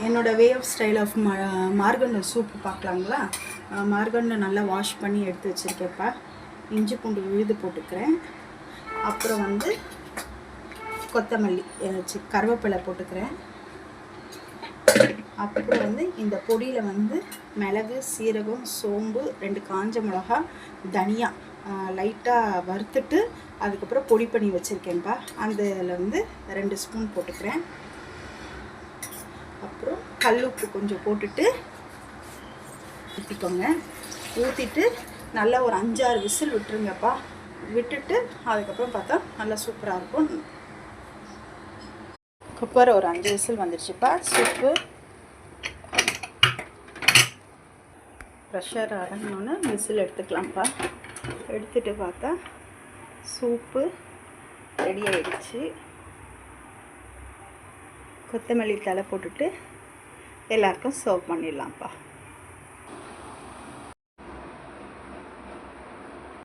என்னோட way of style of மார்கண்டு soup பார்க்கலாங்களா. மார்கண்டு நல்லா வாஷ் பண்ணி எடுத்து வச்சுருக்கேன்ப்பா. இஞ்சி பூண்டு விழுது போட்டுக்கிறேன். அப்புறம் வந்து கொத்தமல்லி கருவேப்பிலை போட்டுக்கிறேன். அப்புறம் வந்து இந்த பொடியில் வந்து மிளகு, சீரகம், சோம்பு, 2 காஞ்ச மிளகா, தனியா லைட்டாக வறுத்துட்டு அதுக்கப்புறம் பொடி பண்ணி வச்சுருக்கேன்ப்பா. அதில் வந்து 2 ஸ்பூன் போட்டுக்கிறேன். அப்புறம் கல் உப்பு கொஞ்சம் போட்டுட்டு ஊற்றிக்கோங்க. ஊற்றிட்டு நல்லா ஒரு 5-6 விசில் விட்டுருங்கப்பா. விட்டுட்டு அதுக்கப்புறம் பார்த்தா நல்லா சூப்பராக இருக்கும். குக்கர் ஒரு 5 விசில் வந்துடுச்சுப்பா. சூப்பு ப்ரெஷர் அடங்கினோன்னு விசில் எடுத்துக்கலாம்ப்பா. எடுத்துகிட்டு பார்த்தா சூப்பு ரெடி ஆகிடுச்சு. கொத்தமல்லி தழை போட்டுட்டு எல்லாருக்கும் சர்வ் பண்ணிடலாம்ப்பா.